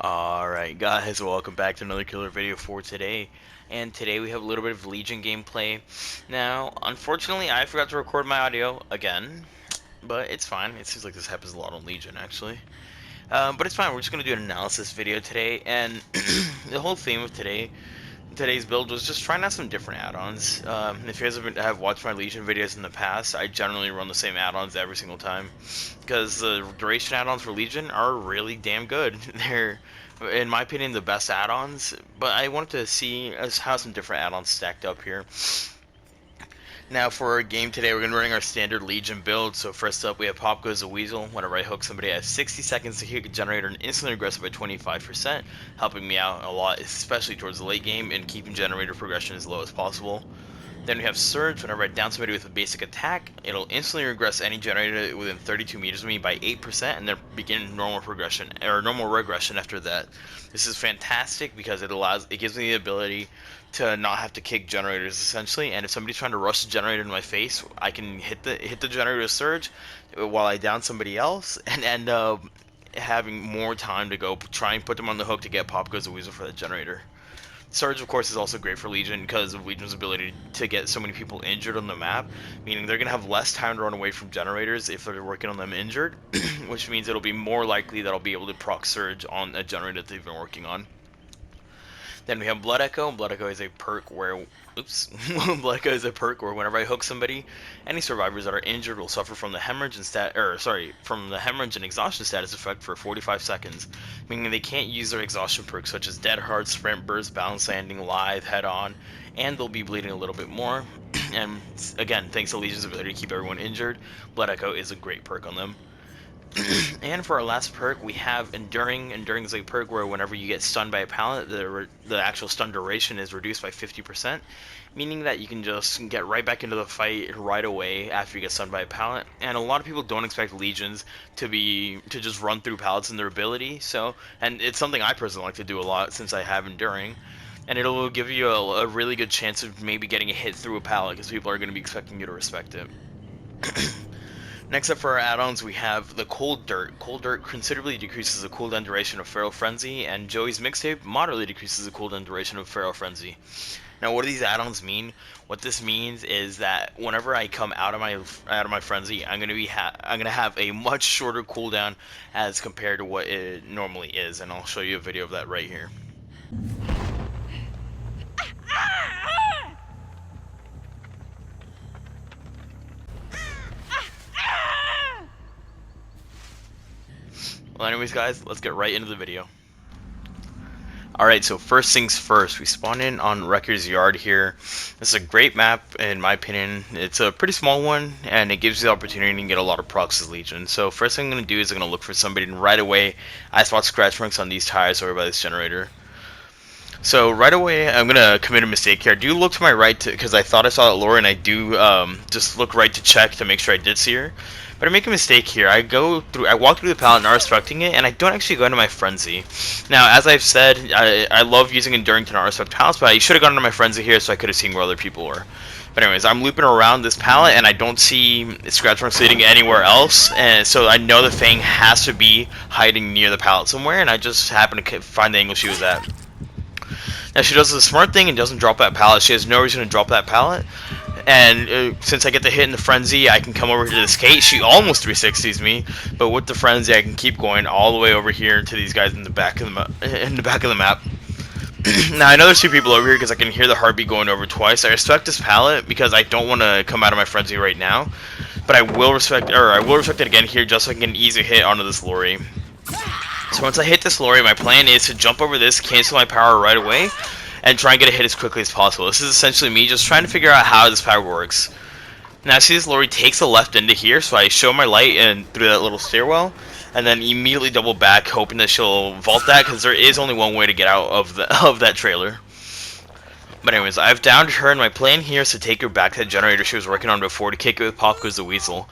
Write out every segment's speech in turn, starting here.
Alright guys, welcome back to another killer video for today. And today we have a little bit of Legion gameplay. Now, unfortunately I forgot to record my audio again, but it's fine. It seems like this happens a lot on Legion actually. But it's fine, we're just going to do an analysis video today, and the whole theme of today's build was just trying out some different add-ons. If you guys have watched my Legion videos in the past, I generally run the same add-ons every single time, because the duration add-ons for Legion are really damn good. They're, in my opinion, the best add-ons, but I wanted to see how some different add-ons stacked up here. Now for our game today, we're going to be running our standard Legion build. So first up, we have Pop Goes the Weasel. Whenever I hook somebody, I have 60 seconds to hit a generator and instantly aggressive by 25%, helping me out a lot, especially towards the late game, and keeping generator progression as low as possible. Then we have Surge. Whenever I down somebody with a basic attack, it'll instantly regress any generator within 32 meters of me by 8%, and then begin normal progression or normal regression after that. This is fantastic because it gives me the ability to not have to kick generators essentially, and if somebody's trying to rush the generator in my face, I can hit the generator with Surge while I down somebody else, and end up having more time to go try and put them on the hook to get Pop Goes the Weasel for that generator. Surge, of course, is also great for Legion because of Legion's ability to get so many people injured on the map, meaning they're going to have less time to run away from generators if they're working on them injured, which means it'll be more likely that I'll be able to proc Surge on a generator that they've been working on. Then we have Blood Echo. Blood Echo is a perk where, Blood Echo is a perk where whenever I hook somebody, any survivors that are injured will suffer from the hemorrhage and from the hemorrhage and exhaustion status effect for 45 seconds, meaning they can't use their exhaustion perks such as Dead Hard, Sprint Burst, Balance Landing, Lithe, Head On, and they'll be bleeding a little bit more. And again, thanks to Legion's ability to keep everyone injured, Blood Echo is a great perk on them. And for our last perk, we have Enduring. Enduring is a perk where whenever you get stunned by a pallet, the actual stun duration is reduced by 50%, meaning that you can just get right back into the fight right away after you get stunned by a pallet. And a lot of people don't expect Legions to just run through pallets in their ability, and it's something I personally like to do a lot since I have Enduring. And it'll give you a really good chance of maybe getting a hit through a pallet because people are going to be expecting you to respect it. Next up for our add-ons, we have the Cold Dirt. Cold Dirt considerably decreases the cooldown duration of Feral Frenzy, and Joey's Mixtape moderately decreases the cooldown duration of Feral Frenzy. Now, what do these add-ons mean? What this means is that whenever I come out of my frenzy, I'm gonna have a much shorter cooldown as compared to what it normally is, and I'll show you a video of that right here. Well, anyways, guys, let's get right into the video. Alright, so first things first, we spawn in on Wrecker's Yard here. This is a great map, in my opinion. It's a pretty small one, and it gives you the opportunity to get a lot of procs as Legion. So first thing I'm going to do is I'm going to look for somebody, and right away, I spot scratch marks on these tires over by this generator. So right away, I'm going to commit a mistake here. I do look to my right because I thought I saw that Laura, and I do just look right to check to make sure I did see her. But I make a mistake here. I walk through the pallet not respecting it, and I don't actually go into my frenzy. Now, as I've said, I love using Enduring to not respect pallets, but I should have gone into my frenzy here so I could have seen where other people were. But anyways, I'm looping around this pallet, and I don't see scratch marks leading anywhere else, and so I know the Fang has to be hiding near the pallet somewhere, and I just happen to find the angle she was at. Now, she does the smart thing and doesn't drop that pallet. She has no reason to drop that pallet. And since I get the hit in the frenzy, I can come over to this gate. She almost 360s me, but with the frenzy, I can keep going all the way over here to these guys in the back of the map. Now I know there's two people over here because I can hear the heartbeat going over twice. I respect this pallet because I don't want to come out of my frenzy right now, but I will respect it again here just so I can get an easy hit onto this lorry. So once I hit this lorry, my plan is to jump over this, cancel my power right away, and try and get a hit as quickly as possible. This is essentially me just trying to figure out how this power works. Now I see this lorry takes a left into here, so I show my light and through that little stairwell, and then immediately double back, hoping that she'll vault that, because there is only one way to get out of that trailer. But anyways, I've downed her, and my plan here is to take her back to that generator she was working on before to kick it with Pop Goes the Weasel.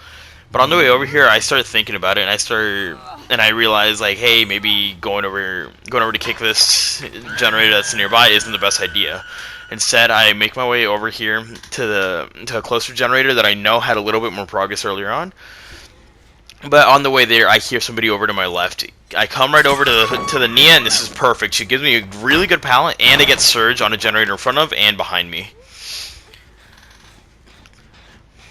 But on the way over here, I started thinking about it, and I realized, like, hey, maybe going over to kick this generator that's nearby isn't the best idea. Instead, I make my way over here to a closer generator that I know had a little bit more progress earlier on, But on the way there, I hear somebody over to my left. I come right over to the Nia, and this is perfect. She gives me a really good pallet, and I get Surge on a generator in front of and behind me.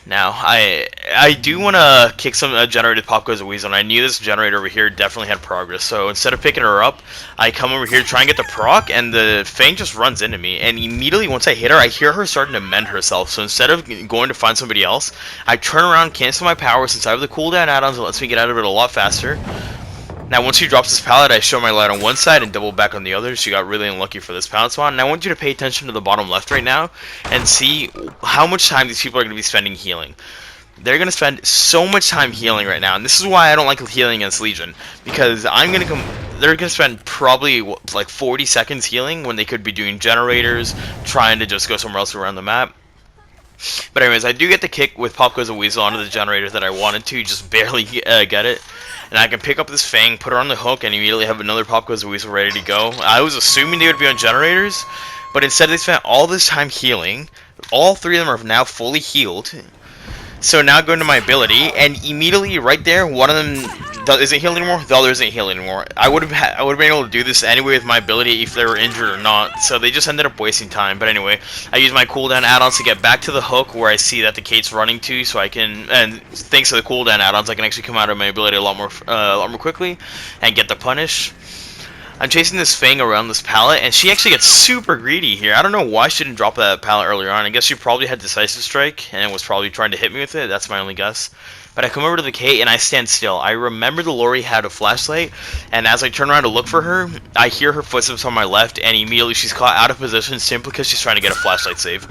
Now, I do want to kick some generated Pop Goes a Weasel, and I knew this generator over here definitely had progress, so instead of picking her up, I come over here to try and get the proc, and the Fang just runs into me, and immediately once I hit her, I hear her starting to mend herself, so instead of going to find somebody else, I turn around, cancel my power, since I have the cooldown add-ons, it lets me get out of it a lot faster. Now, once she drops this pallet, I show my light on one side and double back on the other. She got really unlucky for this pallet spawn. And I want you to pay attention to the bottom left right now and see how much time these people are going to be spending healing. They're going to spend so much time healing right now. And this is why I don't like healing against Legion. Because they're going to spend probably like 40 seconds healing when they could be doing generators, trying to just go somewhere else around the map. But anyways, I do get the kick with Pop Goes a Weasel onto the generator that I wanted to, just barely get it. And I can pick up this Fang, put her on the hook, and immediately have another Pop Goes a Weasel ready to go. I was assuming they would be on generators, but instead they spent all this time healing. All three of them are now fully healed. So now going to my ability, and immediately right there, one of them isn't healed anymore, the other isn't healed anymore. I would have been able to do this anyway with my ability if they were injured or not, so they just ended up wasting time. But anyway, I use my cooldown add-ons to get back to the hook where I see that the Kate's running to, so I can, and thanks to the cooldown add-ons, I can actually come out of my ability a lot more quickly and get the punish. I'm chasing this Fang around this pallet, and she actually gets super greedy here. I don't know why she didn't drop that pallet earlier on. I guess she probably had Decisive Strike and was probably trying to hit me with it. That's my only guess. But I come over to the Kate, and I stand still. I remember the Lori had a flashlight, and as I turn around to look for her, I hear her footsteps on my left, and immediately she's caught out of position simply because she's trying to get a flashlight save.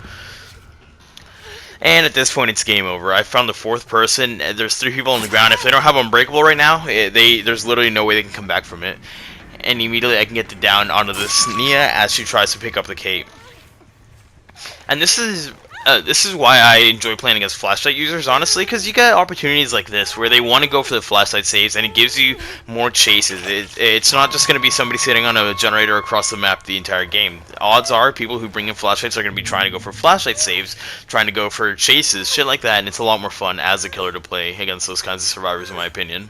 And at this point, it's game over. I found the fourth person. There's 3 people on the ground. If they don't have Unbreakable right now, there's literally no way they can come back from it. And immediately I can get the down onto this Nia as she tries to pick up the Kate. And this is why I enjoy playing against flashlight users, honestly, because you get opportunities like this where they want to go for the flashlight saves, and it gives you more chases. It's not just going to be somebody sitting on a generator across the map the entire game. Odds are people who bring in flashlights are going to be trying to go for flashlight saves, trying to go for chases, shit like that, and it's a lot more fun as a killer to play against those kinds of survivors, in my opinion.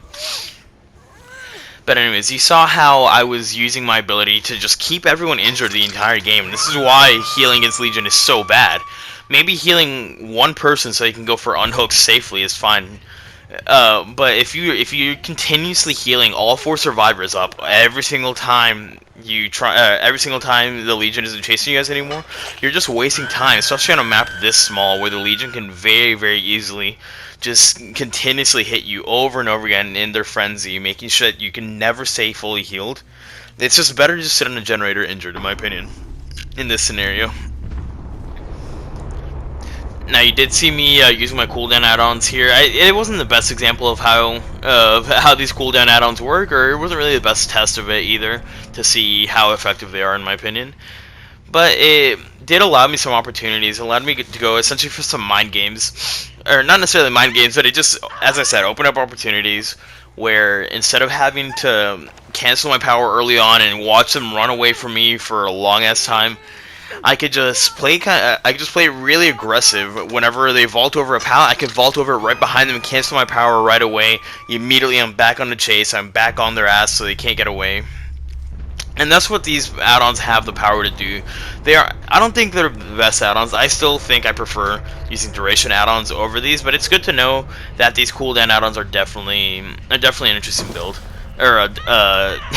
But anyways, you saw how I was using my ability to just keep everyone injured the entire game. This is why healing against Legion is so bad. Maybe healing one person so you can go for unhooks safely is fine. But if you're continuously healing all 4 survivors up every single time you try, every single time the Legion isn't chasing you guys anymore, you're just wasting time, especially on a map this small where the Legion can very, very easily just continuously hit you over and over again in their frenzy, making sure that you can never stay fully healed. It's just better to just sit on a generator injured, in my opinion, in this scenario. Now, you did see me using my cooldown add-ons here. It wasn't the best example of how these cooldown add-ons work, or it wasn't really the best test of it either, to see how effective they are, in my opinion. But it did allow me some opportunities. It allowed me to go essentially for some mind games. Or not necessarily mind games, but it just, as I said, opened up opportunities where instead of having to cancel my power early on and watch them run away from me for a long-ass time, I could just play really aggressive. Whenever they vault over a pallet, I could vault over it right behind them and cancel my power right away. Immediately, I'm back on the chase. I'm back on their ass so they can't get away. And that's what these add-ons have the power to do. I don't think they're the best add-ons. I still think I prefer using duration add-ons over these, but it's good to know that these cooldown add-ons are definitely an interesting build. Or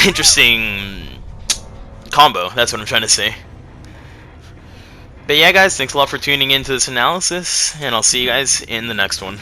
interesting combo, that's what I'm trying to say. But yeah, guys, thanks a lot for tuning into this analysis, and I'll see you guys in the next one.